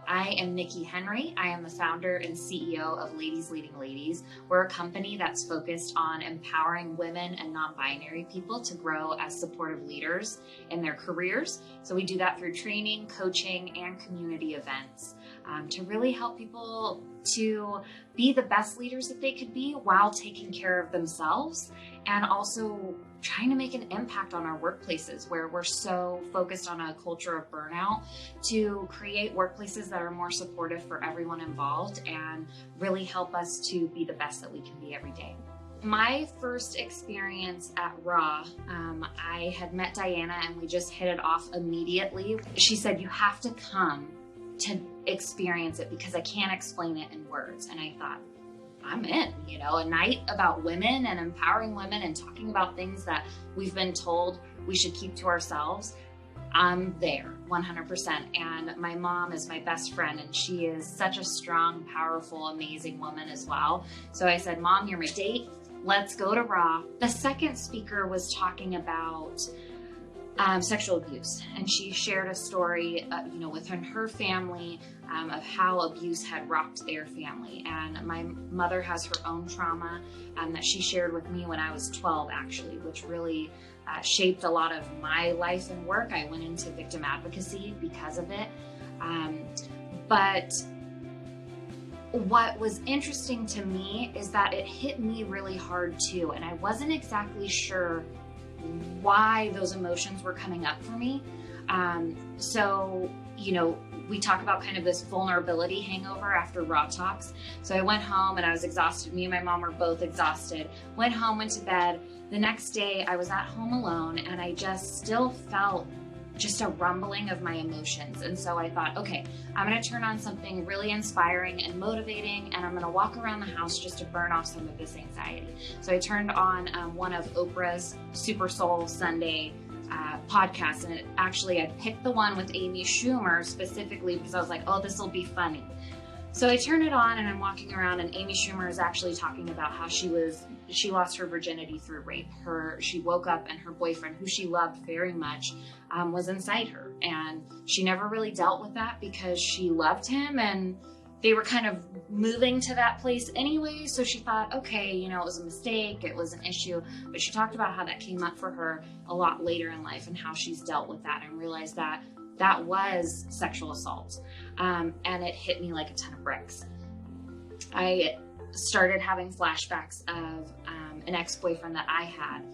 I am Nikki Henry. I am the founder and CEO of Ladies Leading Ladies. We're a company that's focused on empowering women and non-binary people to grow as supportive leaders in their careers. So we do that through training, coaching, and community events to really help people to be the best leaders that they could be while taking care of themselves, and also trying to make an impact on our workplaces where we're so focused on a culture of burnout, to create workplaces that are more supportive for everyone involved and really help us to be the best that we can be every day. My first experience at RAW, I had met Diana and we just hit it off immediately. She said, "You have to come to experience it because I can't explain it in words." And I thought, I'm in, a night about women and empowering women and talking about things that we've been told we should keep to ourselves. I'm there 100%. And my mom is my best friend, and she is such a strong, powerful, amazing woman as well. So I said, "Mom, you're my date. Let's go to RAW." The second speaker was talking about sexual abuse, and she shared a story, within her family of how abuse had rocked their family. And my mother has her own trauma that she shared with me when I was 12, actually, which really shaped a lot of my life and work. I went into victim advocacy because of it. But what was interesting to me is that it hit me really hard too, and I wasn't exactly sure why those emotions were coming up for me. So, we talk about kind of this vulnerability hangover after RAWWTalks. So I went home and I was exhausted. Me and my mom were both exhausted. Went home, went to bed. The next day I was at home alone and I just still felt just a rumbling of my emotions. And so I thought, okay, I'm gonna turn on something really inspiring and motivating, and I'm gonna walk around the house just to burn off some of this anxiety. So I turned on one of Oprah's Super Soul Sunday podcasts, and I picked the one with Amy Schumer specifically because I was like, oh, this will be funny. So I turned it on and I'm walking around, and Amy Schumer is actually talking about how she lost her virginity through rape. She woke up and her boyfriend, who she loved very much, was inside her, and she never really dealt with that because she loved him, and they were kind of moving to that place anyway. So she thought, okay, it was a mistake, it was an issue. But she talked about how that came up for her a lot later in life and how she's dealt with that, and realized that that was sexual assault. And it hit me like a ton of bricks. I started having flashbacks of an ex-boyfriend that I had.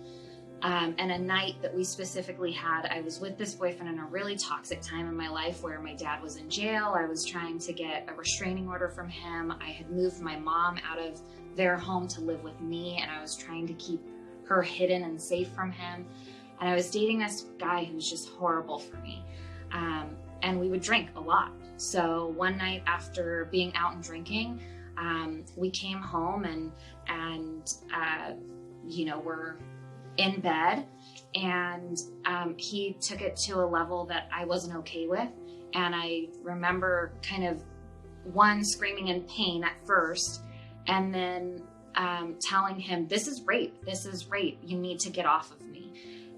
And a night that we specifically had, I was with this boyfriend in a really toxic time in my life where my dad was in jail. I was trying to get a restraining order from him. I had moved my mom out of their home to live with me, and I was trying to keep her hidden and safe from him. And I was dating this guy who was just horrible for me. And we would drink a lot. So one night after being out and drinking, we came home and we're in bed, and he took it to a level that I wasn't okay with. And I remember kind of screaming in pain at first, and then telling him, this is rape, you need to get off of me.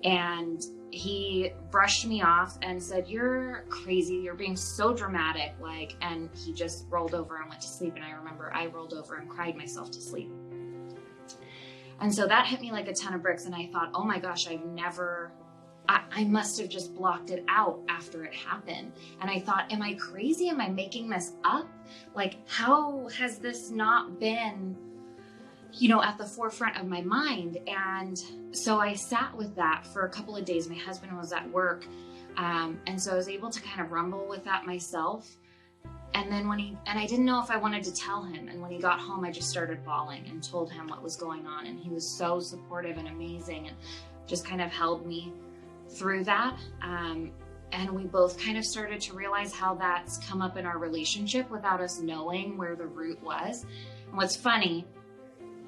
And he brushed me off and said, "You're crazy, you're being so dramatic," and he just rolled over and went to sleep. And I remember I rolled over and cried myself to sleep. And so that hit me like a ton of bricks, and I thought, oh my gosh, I must have just blocked it out after it happened. And I thought, am I crazy? Am I making this up? How has this not been, at the forefront of my mind? And so I sat with that for a couple of days. My husband was at work. And so I was able to kind of rumble with that myself. And then I didn't know if I wanted to tell him. And when he got home, I just started bawling and told him what was going on. And he was so supportive and amazing and just kind of held me through that. And we both kind of started to realize how that's come up in our relationship without us knowing where the root was. And what's funny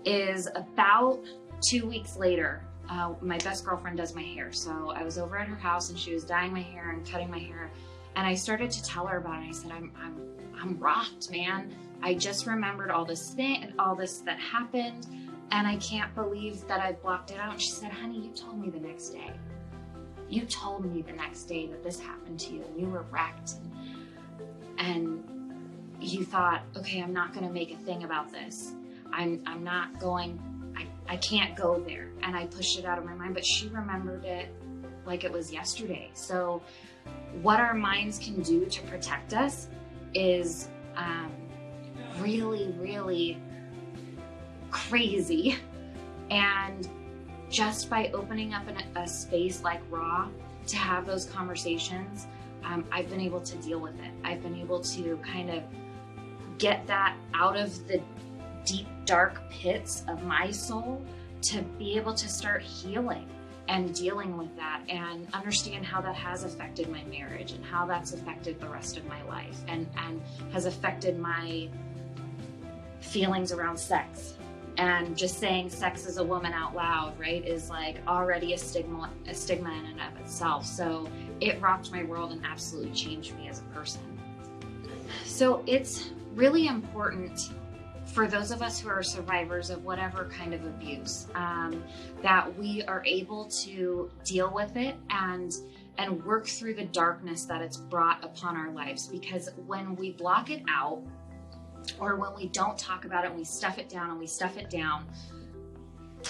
is about 2 weeks later, my best girlfriend does my hair. So I was over at her house and she was dyeing my hair and cutting my hair. And I started to tell her about it. I said, I'm rocked, man. I just remembered all this that happened, and I can't believe that I blocked it out. And she said, honey, you told me the next day. You told me the next day that this happened to you and you were wrecked. And you thought, okay, I'm not going to make a thing about this. I'm not going, I can't go there. And I pushed it out of my mind, but she remembered it like it was yesterday. So what our minds can do to protect us is really, really crazy. And just by opening up a space like Raw to have those conversations, I've been able to deal with it. I've been able to kind of get that out of the deep, dark pits of my soul to be able to start healing and dealing with that and understand how that has affected my marriage and how that's affected the rest of my life and has affected my feelings around sex. And just saying sex as a woman out loud, right, is like already a stigma in and of itself. So it rocked my world and absolutely changed me as a person. So it's really important for those of us who are survivors of whatever kind of abuse, that we are able to deal with it and work through the darkness that it's brought upon our lives. Because when we block it out, or when we don't talk about it and we stuff it down,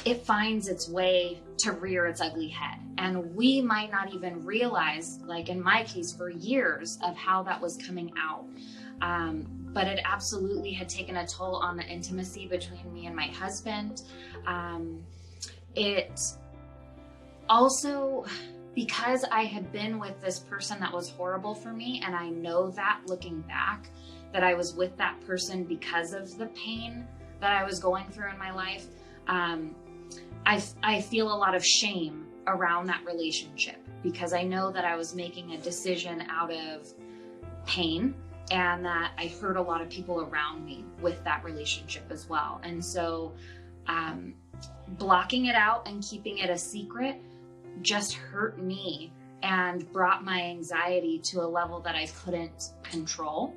it finds its way to rear its ugly head. And we might not even realize, like in my case, for years of how that was coming out. But it absolutely had taken a toll on the intimacy between me and my husband. It also, because I had been with this person that was horrible for me, and I know that looking back, that I was with that person because of the pain that I was going through in my life, I feel a lot of shame around that relationship, because I know that I was making a decision out of pain, and that I hurt a lot of people around me with that relationship as well. And so blocking it out and keeping it a secret just hurt me and brought my anxiety to a level that I couldn't control.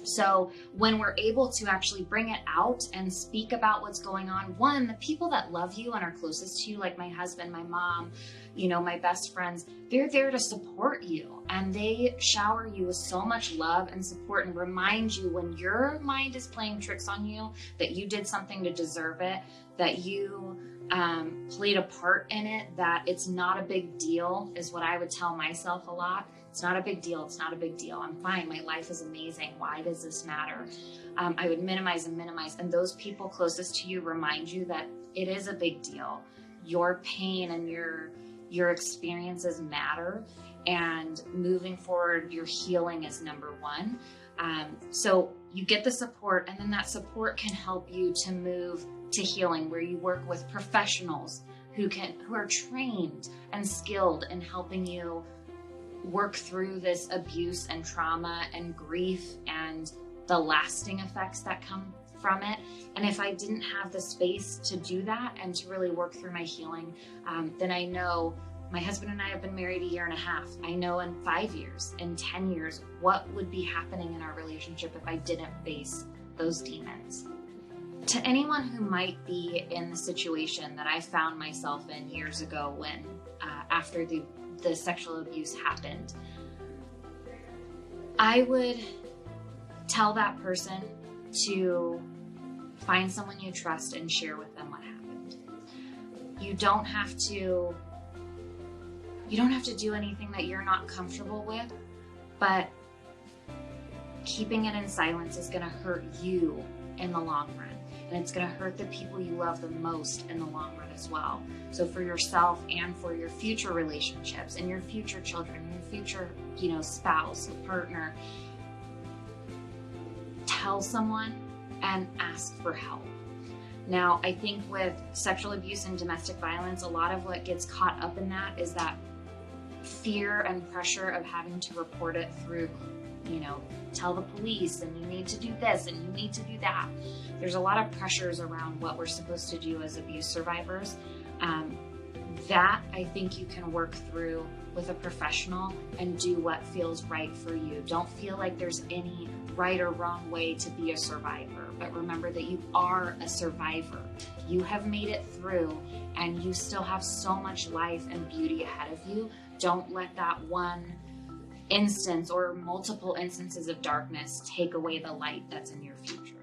So when we're able to actually bring it out and speak about what's going on, one, the people that love you and are closest to you, like my husband, my mom, my best friends, they're there to support you, and they shower you with so much love and support and remind you when your mind is playing tricks on you that you did something to deserve it, that you played a part in it, that it's not a big deal, is what I would tell myself a lot. It's not a big deal. It's not a big deal. I'm fine. My life is amazing. Why does this matter? I would minimize. And those people closest to you remind you that it is a big deal. Your pain and your experiences matter. And moving forward, your healing is number one. So you get the support, and then that support can help you to move to healing, where you work with professionals who are trained and skilled in helping you work through this abuse and trauma and grief and the lasting effects that come from it. And if I didn't have the space to do that and to really work through my healing, then I know my husband and I have been married 1.5 years. I know in 5 years, in 10 years, what would be happening in our relationship if I didn't face those demons. To anyone who might be in the situation that I found myself in years ago when, after the sexual abuse happened, I would tell that person to find someone you trust and share with them what happened. You don't have to do anything that you're not comfortable with, but keeping it in silence is going to hurt you in the long run. And it's going to hurt the people you love the most in the long run as well. So for yourself and for your future relationships and your future children, your future, spouse, partner, tell someone and ask for help. Now, I think with sexual abuse and domestic violence, a lot of what gets caught up in that is that fear and pressure of having to report it through, tell the police, and you need to do this and you need to do that. There's a lot of pressures around what we're supposed to do as abuse survivors. That I think you can work through with a professional and do what feels right for you. Don't feel like there's any right or wrong way to be a survivor, but remember that you are a survivor. You have made it through, and you still have so much life and beauty ahead of you. Don't let that one instance or multiple instances of darkness take away the light that's in your future.